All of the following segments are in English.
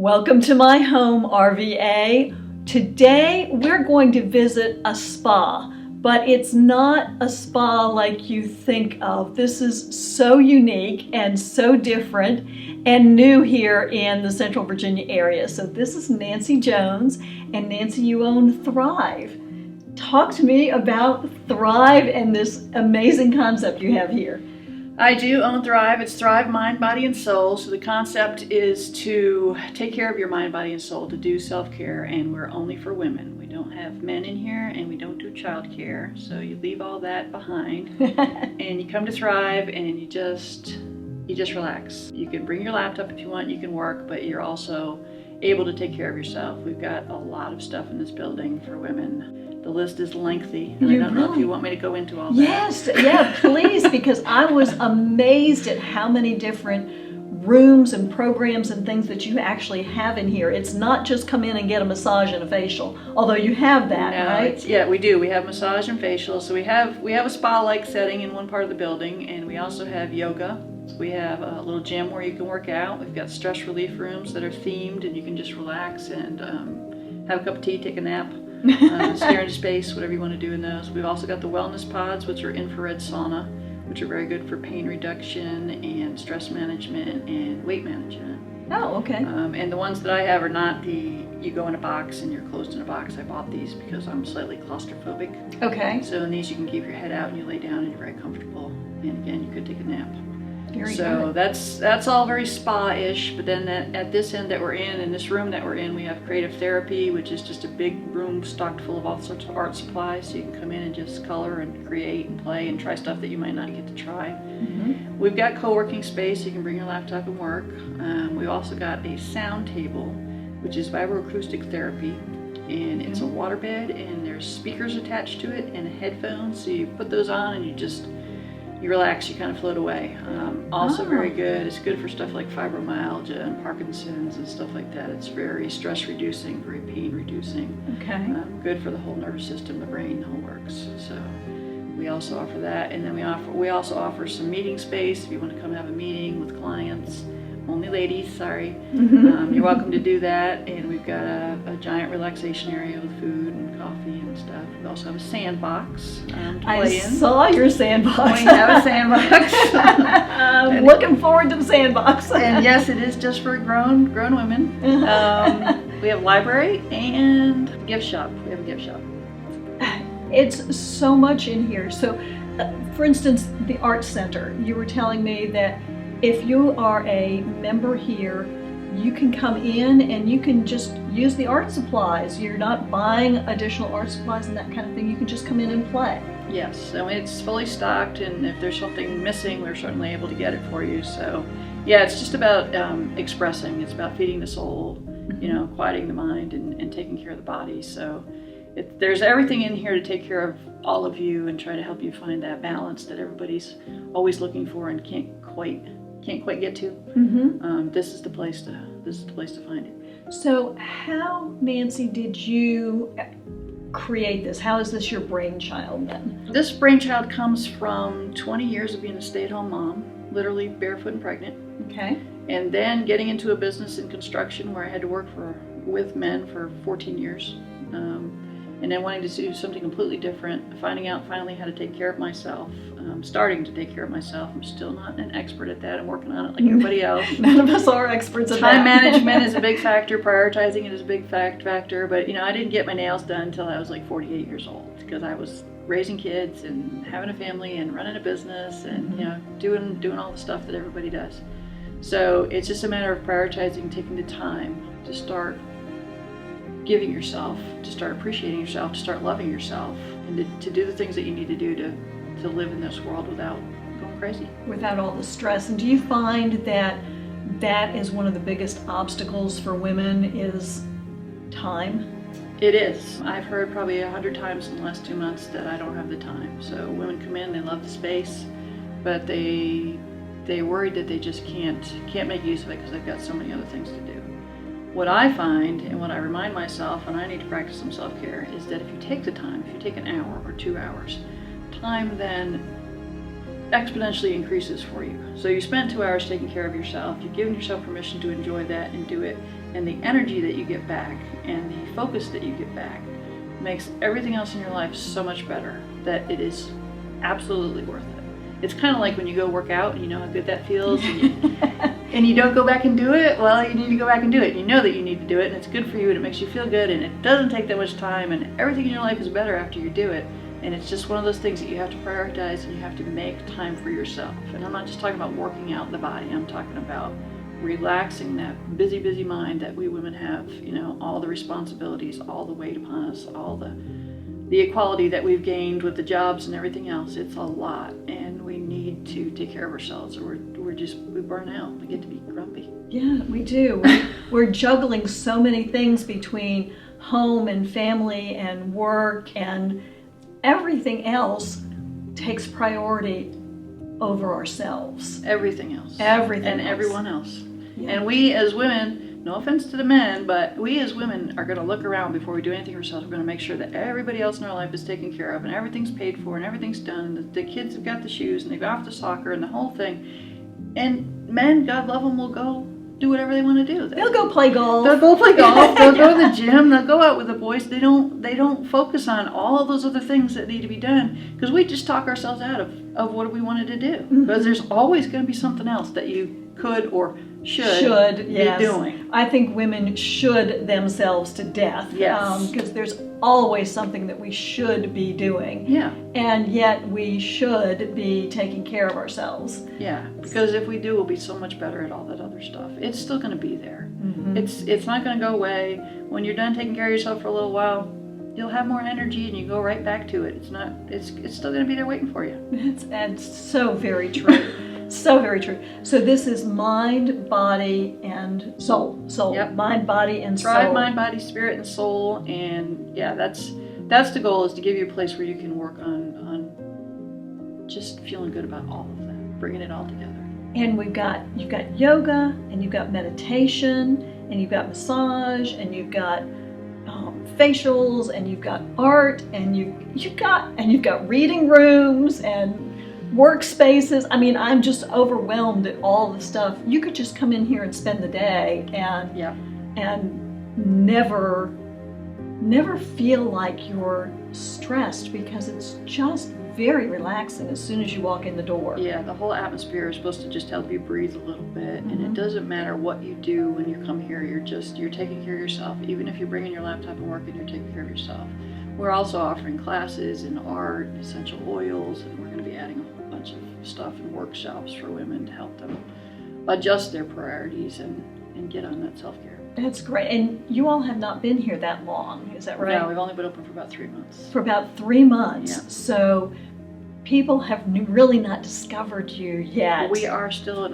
Welcome to my home, RVA. Today we're going to visit a spa, but it's not a spa like you think of. This is so unique and so different and new here in the Central Virginia area. So this is Nancy Jones, and Nancy, you own Thrive. Talk to me about Thrive and this amazing concept you have here. I do own Thrive. It's Thrive Mind, Body, and Soul. So the concept is to take care of your mind, body, and soul, to do self-care, and we're only for women. We don't have men in here, and we don't do childcare. So you leave all that behind, and you come to Thrive, and you just relax. You can bring your laptop if you want. You can work, but you're also able to take care of yourself. We've got a lot of stuff in this building for women. The list is lengthy. I don't know if you want me to go into all that. Yes, yeah, please, because I was amazed at how many different rooms and programs and things that you actually have in here. It's not just come in and get a massage and a facial, although you have that, right? Yeah, we do. We have massage and facial. So we have a spa-like setting in one part of the building, and we also have yoga. We have a little gym where you can work out. We've got stress relief rooms that are themed, and you can just relax and have a cup of tea, take a nap. Stare into space, whatever you want to do in those. We've also got the wellness pods, which are infrared sauna, which are very good for pain reduction and stress management and weight management. Oh, okay. And the ones that I have are not you go in a box and you're closed in a box. I bought these because I'm slightly claustrophobic. Okay. So in these you can keep your head out and you lay down and you're very comfortable. And again, you could take a nap. Very so good. that's all very spa-ish, but then at this end that we're in this room that we're in, we have creative therapy, which is just a big room stocked full of all sorts of art supplies, so you can come in and just color and create and play and try stuff that you might not get to try. Mm-hmm. We've got co-working space, you can bring your laptop and work. We've also got a sound table, which is vibroacoustic therapy, and it's a waterbed, and there's speakers attached to it and headphones, so you put those on and you relax, you kind of float away. Also very good. It's good for stuff like fibromyalgia and Parkinson's and stuff like that. It's very stress reducing, very pain reducing. Okay. Good for the whole nervous system, the brain, the whole works. So we also offer that, and then we also offer some meeting space if you want to come have a meeting with clients. Only ladies, sorry. You're welcome to do that, and we've got a giant relaxation area with food and coffee and stuff. We also have a sandbox to play in. I saw your sandbox. We have a sandbox. I'm looking forward to the sandbox. And yes, it is just for grown women. We have library and gift shop. We have a gift shop. It's so much in here. So, for instance, the art center. You were telling me that if you are a member here, you can come in and you can just use the art supplies. You're not buying additional art supplies and that kind of thing. You can just come in and play. Yes, I mean, it's fully stocked, and if there's something missing, we're certainly able to get it for you. So, yeah, it's just about expressing. It's about feeding the soul, quieting the mind and taking care of the body. So there's everything in here to take care of all of you and try to help you find that balance that everybody's always looking for and can't quite get to. Mm-hmm. This is the place to find it. So how, Nancy, did you create this? How is this your brainchild then? This brainchild comes from 20 years of being a stay-at-home mom, literally barefoot and pregnant. Okay. And then getting into a business in construction where I had to work with men for 14 years. And then wanting to do something completely different, finding out finally how to take care of myself, starting to take care of myself. I'm still not an expert at that. I'm working on it like everybody else. None of us are experts at that. Time management is a big factor. Prioritizing it is a big factor. But I didn't get my nails done until I was like 48 years old because I was raising kids and having a family and running a business and doing all the stuff that everybody does. So it's just a matter of prioritizing, taking the time to start giving yourself, to start appreciating yourself, to start loving yourself, and to do the things that you need to do to live in this world without going crazy. Without all the stress. And do you find that that is one of the biggest obstacles for women is time? It is. I've heard probably 100 times in the last 2 months that I don't have the time. So women come in, they love the space, but they're worried that they just can't make use of it because they've got so many other things to do. What I find and what I remind myself, and I need to practice some self-care, is that if you take the time, if you take an hour or 2 hours, time then exponentially increases for you. So you spend 2 hours taking care of yourself, you've given yourself permission to enjoy that and do it, And the energy that you get back and the focus that you get back makes everything else in your life so much better that it is absolutely worth it. It's kind of like when you go work out and you know how good that feels and you don't go back and do it. Well, you need to go back and do it. You know that you need to do it, and it's good for you, and it makes you feel good, and it doesn't take that much time, and everything in your life is better after you do it. And it's just one of those things that you have to prioritize, and you have to make time for yourself. And I'm not just talking about working out the body. I'm talking about relaxing that busy, busy mind that we women have. You know, all the responsibilities, all the weight upon us, all the equality that we've gained with the jobs and everything else. It's a lot, and we need to take care of ourselves, or we burn out. We get to be grumpy. Yeah, we do. We're juggling so many things between home and family and work, and everything else takes priority over ourselves. Everything else. Everything and else. Everyone else. Yeah. And we as women, no offense to the men, but we as women are going to look around before we do anything ourselves. We're going to make sure that everybody else in our life is taken care of, and everything's paid for, and everything's done, and the kids have got the shoes, and they've got off to soccer, and the whole thing. And men, God love them, will go do whatever they want to do. They'll go play golf. They'll go play golf. They'll go to the gym. They'll go out with the boys. They don't focus on all those other things that need to be done, because we just talk ourselves out of what we wanted to do. Because there's always going to be something else that you could or should be yes. doing. I think women should themselves to death. Yes. Because there's always something that we should be doing. Yeah. And yet we should be taking care of ourselves. Yeah. Because if we do, we'll be so much better at all that other stuff. It's still going to be there. Mm-hmm. It's not going to go away. When you're done taking care of yourself for a little while, you'll have more energy and you go right back to it. It's still going to be there waiting for you. It's so very true. So very true. So this is mind, body, and soul. Soul. Yep. Mind, body, and soul. Thrive, mind, body, spirit, and soul. And yeah, that's the goal, is to give you a place where you can work on just feeling good about all of that, bringing it all together. And you've got yoga, and you've got meditation, and you've got massage, and you've got facials, and you've got art, and you've got reading rooms and workspaces. I mean, I'm just overwhelmed at all the stuff. You could just come in here and spend the day and never feel like you're stressed, because it's just very relaxing as soon as you walk in the door. Yeah, the whole atmosphere is supposed to just help you breathe a little bit, and it doesn't matter what you do when you come here. You're taking care of yourself. Even if you're bringing your laptop and working, you're taking care of yourself. We're also offering classes in art, essential oils, and we're going to be adding a whole bunch of stuff and workshops for women to help them adjust their priorities and get on that self-care. That's great. And you all have not been here that long, is that right? No, we've only been open for about 3 months. For about 3 months. Yeah. So people have really not discovered you yet. We are still an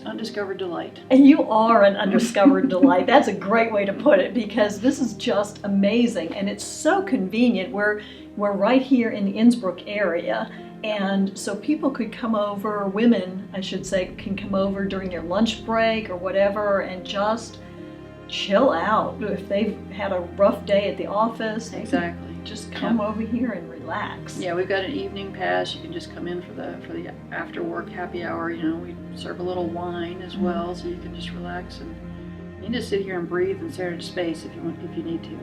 undiscovered delight. And you are an undiscovered delight. That's a great way to put it, because this is just amazing, and it's so convenient. We're right here in the Innsbrook area, and so people could come over, women I should say, can come over during their lunch break or whatever and just chill out. If they've had a rough day at the office, Exactly. just come over here and relax. Yeah, we've got an evening pass. You can just come in for the after work happy hour. You know, we serve a little wine as well, so you can just relax, and you can just sit here and breathe and stare into space if you need to.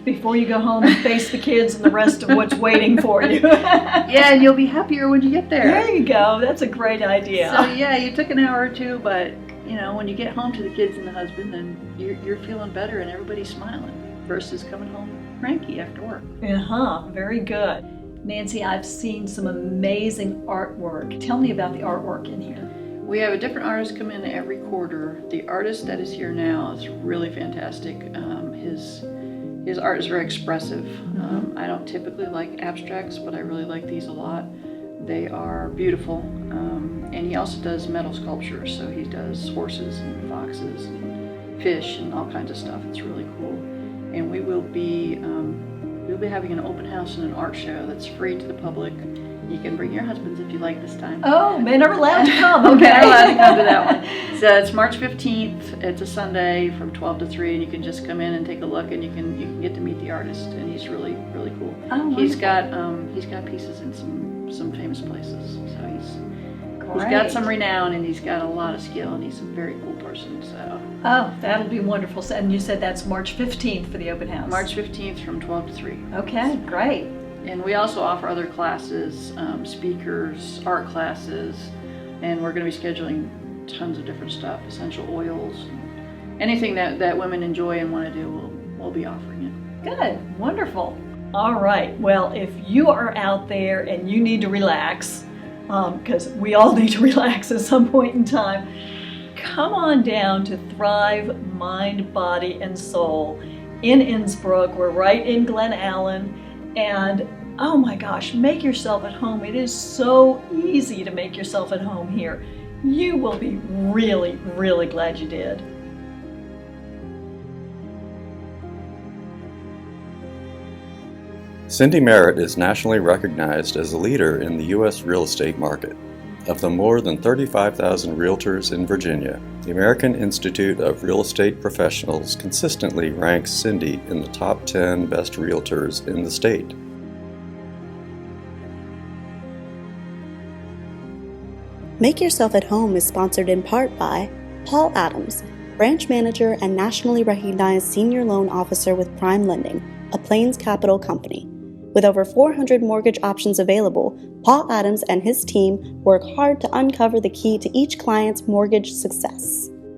Before you go home and face the kids and the rest of what's waiting for you. Yeah, and you'll be happier when you get there. There you go. That's a great idea. So yeah, you took an hour or two, but you know, when you get home to the kids and the husband, then you're feeling better and everybody's smiling, versus coming home cranky after work. Very good. Nancy, I've seen some amazing artwork. Tell me about the artwork in here. We have a different artist come in every quarter. The artist that is here now is really fantastic. His art is very expressive. I don't typically like abstracts, but I really like these a lot. They are beautiful. And he also does metal sculptures, so he does horses and foxes and fish and all kinds of stuff. It's really cool. And we'll be having an open house and an art show that's free to the public. You can bring your husbands if you like this time. Oh, men are allowed to come. Okay. Men are allowed to come to that one. So it's March 15th. It's a Sunday from 12 to 3, and you can just come in and take a look, and you can get to meet the artist, and he's really, really cool. Oh, he's got pieces in some famous places, so he's He's got some renown and he's got a lot of skill and he's a very cool person. So. Oh, that'll be wonderful. And you said that's March 15th for the open house. March 15th from 12 to 3. Okay, great. And we also offer other classes, speakers, art classes, and we're going to be scheduling tons of different stuff, essential oils, anything that women enjoy and want to do, we'll be offering it. Good, wonderful. All right, well, if you are out there and you need to relax, because we all need to relax at some point in time, come on down to Thrive Mind, Body, and Soul in Innsbrook. We're right in Glen, and oh my gosh, make yourself at home. It is so easy to make yourself at home here. You will be really, really glad you did. Cindy Merritt is nationally recognized as a leader in the U.S. real estate market. Of the more than 35,000 realtors in Virginia, the American Institute of Real Estate Professionals consistently ranks Cindy in the top 10 best realtors in the state. Make Yourself at Home is sponsored in part by Paul Adams, Branch Manager and nationally recognized Senior Loan Officer with Prime Lending, a Plains Capital company. With over 400 mortgage options available, Paul Adams and his team work hard to uncover the key to each client's mortgage success.